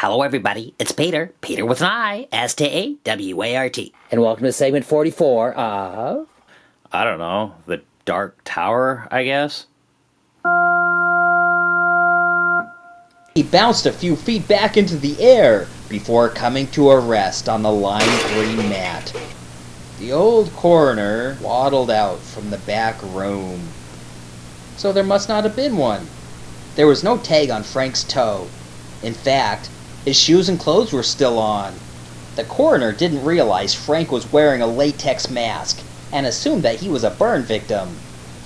Hello everybody, it's Peter with an I, S-T-A-W-A-R-T. And welcome to segment 44 of... I don't know, the Dark Tower, I guess? He bounced a few feet back into the air before coming to a rest on the lime green mat. The old coroner waddled out from the back room. So there must not have been one. There was no tag on Frank's toe. In fact, his shoes and clothes were still on. The coroner didn't realize Frank was wearing a latex mask and assumed that he was a burn victim.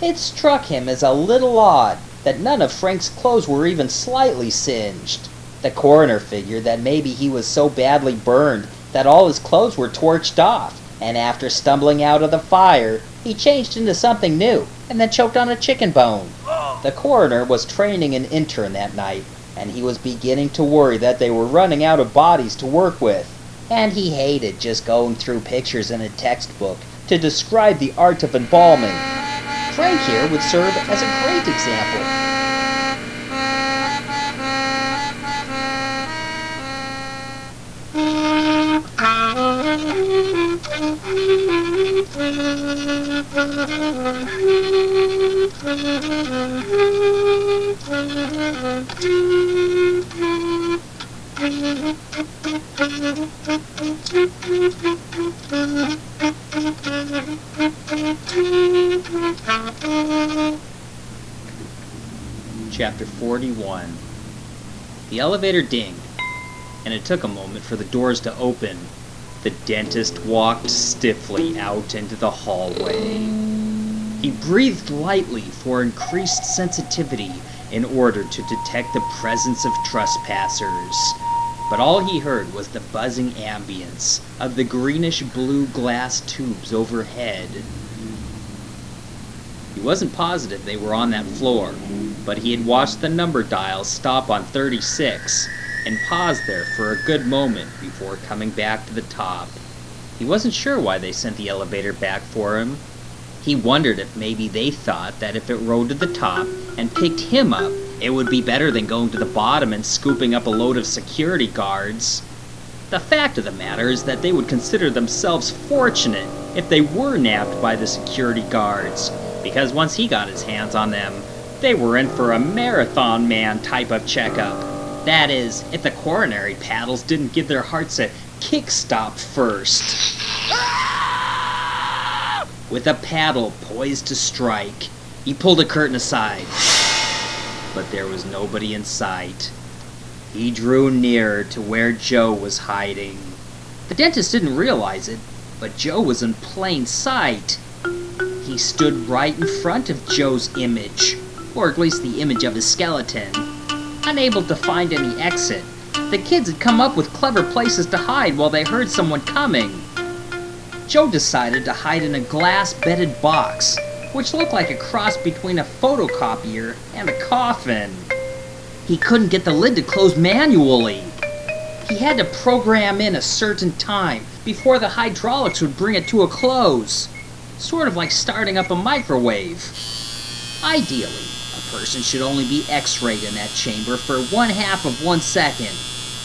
It struck him as a little odd that none of Frank's clothes were even slightly singed. The coroner figured that maybe he was so badly burned that all his clothes were torched off, and after stumbling out of the fire, he changed into something new and then choked on a chicken bone. The coroner was training an intern that night, and he was beginning to worry that they were running out of bodies to work with. And he hated just going through pictures in a textbook to describe the art of embalming. Frank here would serve as a great example. Chapter 41. The elevator dinged, and it took a moment for the doors to open. The dentist walked stiffly out into the hallway. He breathed lightly for increased sensitivity in order to detect the presence of trespassers. But all he heard was the buzzing ambience of the greenish-blue glass tubes overhead. He wasn't positive they were on that floor, but he had watched the number dial stop on 36 and paused there for a good moment before coming back to the top. He wasn't sure why they sent the elevator back for him. He wondered if maybe they thought that if it rode to the top and picked him up, it would be better than going to the bottom and scooping up a load of security guards. The fact of the matter is that they would consider themselves fortunate if they were nabbed by the security guards, because once he got his hands on them, they were in for a marathon man type of checkup. That is, if the coronary paddles didn't give their hearts a kick-stop first. With a paddle poised to strike, he pulled a curtain aside. But there was nobody in sight. He drew nearer to where Joe was hiding. The dentist didn't realize it, but Joe was in plain sight. He stood right in front of Joe's image, or at least the image of his skeleton. Unable to find any exit, the kids had come up with clever places to hide while they heard someone coming. Joe decided to hide in a glass-bedded box, which looked like a cross between a photocopier and a coffin. He couldn't get the lid to close manually. He had to program in a certain time before the hydraulics would bring it to a close, sort of like starting up a microwave. Ideally, a person should only be X-rayed in that chamber for 1/2 of 1 second,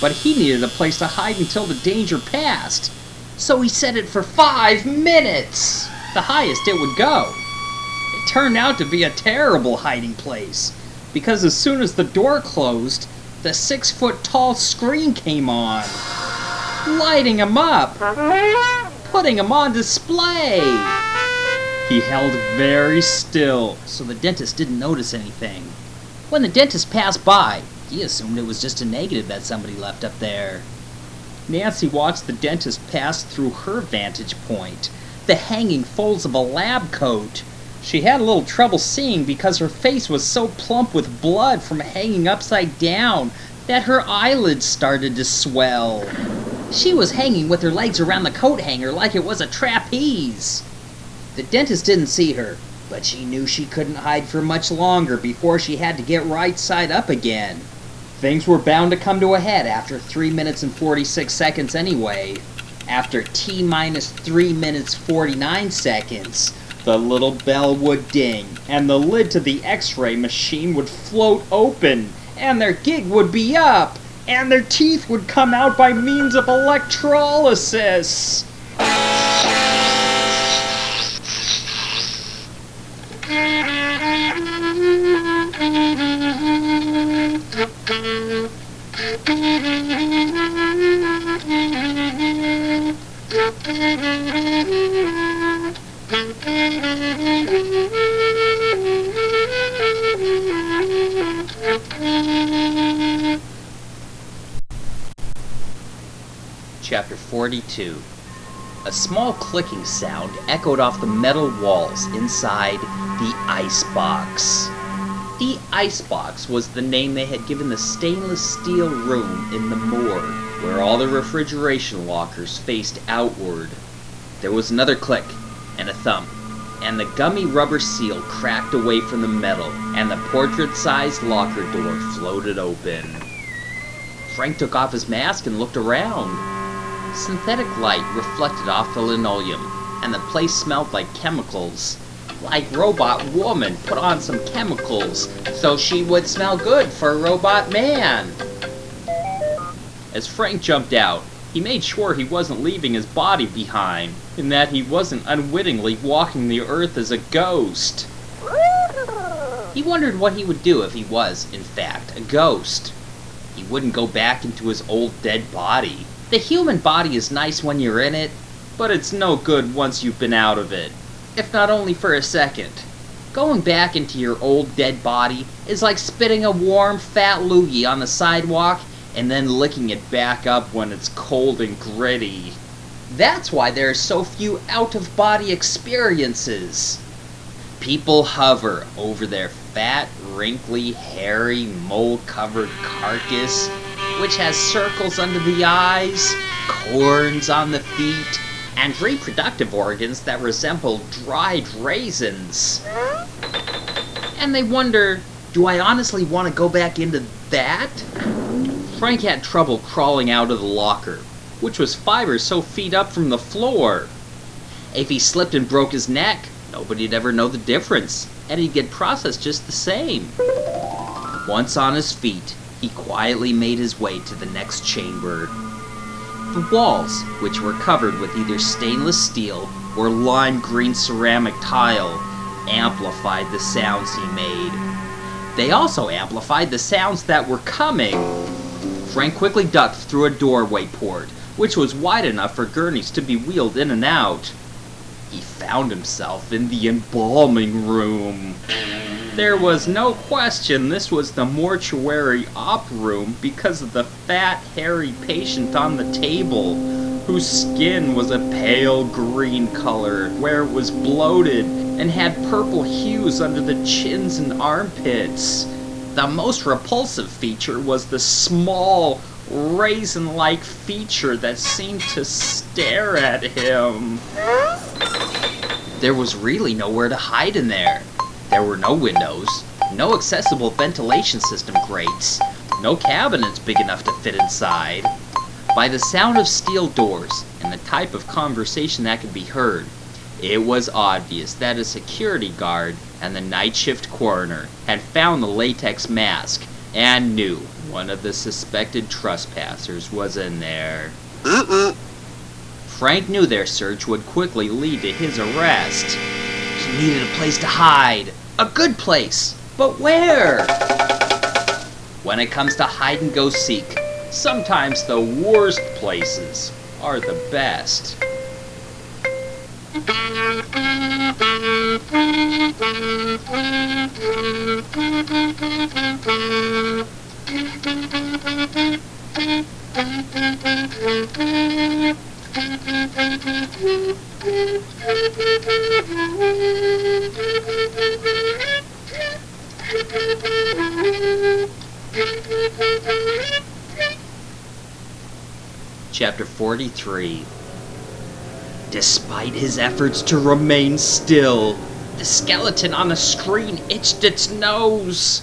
but he needed a place to hide until the danger passed, so he set it for 5 minutes, the highest it would go. It turned out to be a terrible hiding place, because as soon as the door closed, the 6-foot-tall screen came on, lighting him up, putting him on display. He held very still, so the dentist didn't notice anything. When the dentist passed by, he assumed it was just a negative that somebody left up there. Nancy watched the dentist pass through her vantage point, the hanging folds of a lab coat. She had a little trouble seeing because her face was so plump with blood from hanging upside down that her eyelids started to swell. She was hanging with her legs around the coat hanger like it was a trapeze. The dentist didn't see her, but she knew she couldn't hide for much longer before she had to get right side up again. Things were bound to come to a head after 3 minutes and 46 seconds anyway. After T-minus 3 minutes 49 seconds, the little bell would ding, and the lid to the X-ray machine would float open, and their gig would be up. and their teeth would come out by means of electrolysis. Chapter 42. A small clicking sound echoed off the metal walls inside the icebox. The icebox was the name they had given the stainless steel room in the morgue, where all the refrigeration lockers faced outward. There was another click, and a thump, and the gummy rubber seal cracked away from the metal, and the portrait-sized locker door floated open. Frank took off his mask and looked around. Synthetic light reflected off the linoleum, and the place smelled like chemicals. Like Robot Woman put on some chemicals so she would smell good for Robot Man. As Frank jumped out, he made sure he wasn't leaving his body behind, and that he wasn't unwittingly walking the earth as a ghost. He wondered what he would do if he was, in fact, a ghost. He wouldn't go back into his old dead body. The human body is nice when you're in it, but it's no good once you've been out of it, if not only for a second. Going back into your old dead body is like spitting a warm, fat loogie on the sidewalk and then licking it back up when it's cold and gritty. That's why there are so few out-of-body experiences. People hover over their fat, wrinkly, hairy, mold-covered carcass, which has circles under the eyes, corns on the feet, and reproductive organs that resemble dried raisins. And they wonder, do I honestly want to go back into that? Frank had trouble crawling out of the locker, which was 5 or so feet up from the floor. If he slipped and broke his neck, nobody'd ever know the difference, and he'd get processed just the same. Once on his feet, he quietly made his way to the next chamber. The walls, which were covered with either stainless steel or lime green ceramic tile, amplified the sounds he made. They also amplified the sounds that were coming. Frank quickly ducked through a doorway port, which was wide enough for gurneys to be wheeled in and out. He found himself in the embalming room. There was no question this was the mortuary op room because of the fat, hairy patient on the table, whose skin was a pale green color, where it was bloated and had purple hues under the chins and armpits. The most repulsive feature was the small, raisin-like feature that seemed to stare at him. There was really nowhere to hide in there. There were no windows, no accessible ventilation system grates, no cabinets big enough to fit inside. By the sound of steel doors and the type of conversation that could be heard, it was obvious that a security guard and the night shift coroner had found the latex mask and knew one of the suspected trespassers was in there. Frank knew their search would quickly lead to his arrest. He needed a place to hide. A good place. But where? When it comes to hide and go seek, sometimes the worst places are the best. Chapter 43. Despite his efforts to remain still, the skeleton on the screen itched its nose.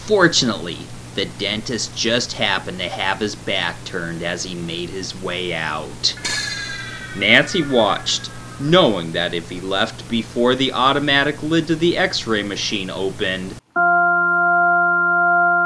Fortunately, the dentist just happened to have his back turned as he made his way out. Nancy watched, knowing that if he left before the automatic lid to the X-ray machine opened,